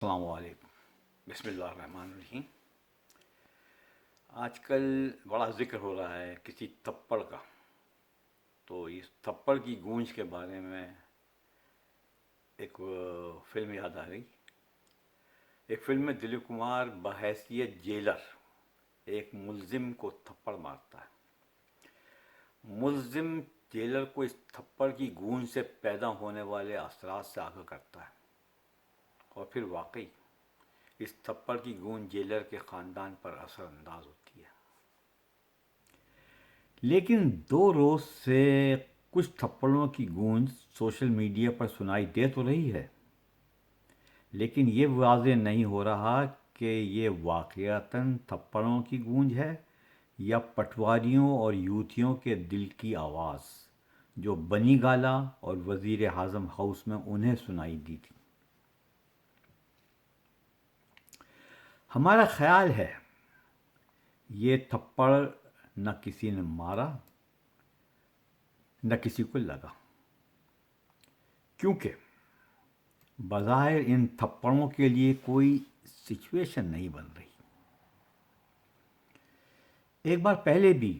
السلام علیکم۔ بسم اللہ الرحمن الرحیم۔ آج کل بڑا ذکر ہو رہا ہے کسی تھپڑ کا، تو اس تھپڑ کی گونج کے بارے میں ایک فلم یاد آ گئی۔ ایک فلم میں دلیپ کمار بحیثیت جیلر ایک ملزم کو تھپڑ مارتا ہے۔ ملزم جیلر کو اس تھپڑ کی گونج سے پیدا ہونے والے اثرات سے آگاہ کرتا ہے، اور پھر واقعی اس تھپڑ کی گونج جیلر کے خاندان پر اثر انداز ہوتی ہے۔ لیکن 2 روز سے کچھ تھپڑوں کی گونج سوشل میڈیا پر سنائی دے تو رہی ہے، لیکن یہ واضح نہیں ہو رہا کہ یہ واقعتاً تھپڑوں کی گونج ہے یا پٹواریوں اور یوتھیوں کے دل کی آواز جو بنی گالہ اور وزیر اعظم ہاؤس میں انہیں سنائی دی تھی۔ ہمارا خیال ہے یہ تھپڑ نہ کسی نے مارا نہ کسی کو لگا، کیونکہ بظاہر ان تھپڑوں کے لیے کوئی سچویشن نہیں بن رہی۔ ایک بار پہلے بھی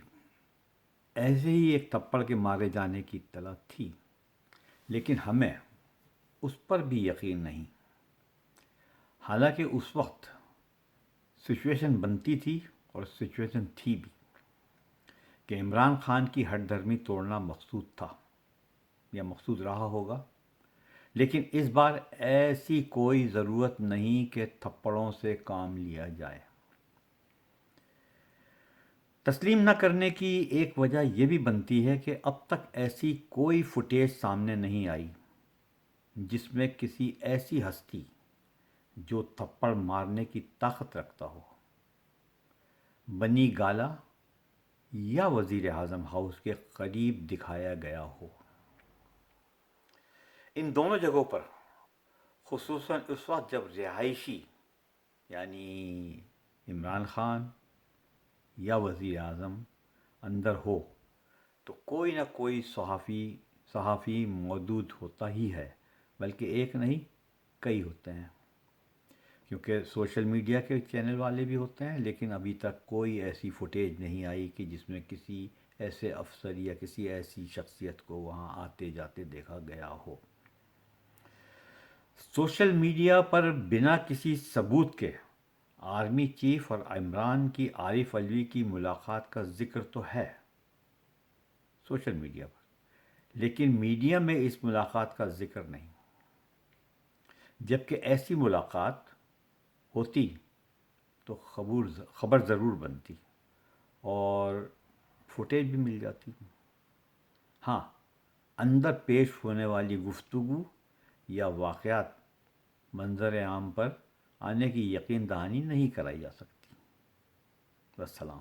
ایسے ہی ایک تھپڑ کے مارے جانے کی اطلاع تھی، لیکن ہمیں اس پر بھی یقین نہیں، حالانکہ اس وقت سچویشن بنتی تھی اور سچویشن تھی بھی کہ عمران خان کی ہٹ دھرمی توڑنا مقصود تھا یا مقصود رہا ہوگا، لیکن اس بار ایسی کوئی ضرورت نہیں کہ تھپڑوں سے کام لیا جائے۔ تسلیم نہ کرنے کی ایک وجہ یہ بھی بنتی ہے کہ اب تک ایسی کوئی فوٹیج سامنے نہیں آئی جس میں کسی ایسی ہستی جو تھپڑ مارنے کی طاقت رکھتا ہو، بنی گالہ یا وزیر اعظم ہاؤس کے قریب دکھایا گیا ہو۔ ان دونوں جگہوں پر خصوصاً اس وقت جب رہائشی یعنی عمران خان یا وزیر اعظم اندر ہو تو کوئی نہ کوئی صحافی موجود ہوتا ہی ہے، بلکہ ایک نہیں کئی ہوتے ہیں، کیونکہ سوشل میڈیا کے چینل والے بھی ہوتے ہیں، لیکن ابھی تک کوئی ایسی فوٹیج نہیں آئی کہ جس میں کسی ایسے افسر یا کسی ایسی شخصیت کو وہاں آتے جاتے دیکھا گیا ہو۔ سوشل میڈیا پر بنا کسی ثبوت کے آرمی چیف اور عمران کی عارف علوی کی ملاقات کا ذکر تو ہے سوشل میڈیا پر، لیکن میڈیا میں اس ملاقات کا ذکر نہیں، جبکہ ایسی ملاقات ہوتی تو خبر ضرور بنتی اور فوٹیج بھی مل جاتی۔ ہاں، اندر پیش ہونے والی گفتگو یا واقعات منظر عام پر آنے کی یقین دہانی نہیں کرائی جا سکتی۔ والسلام۔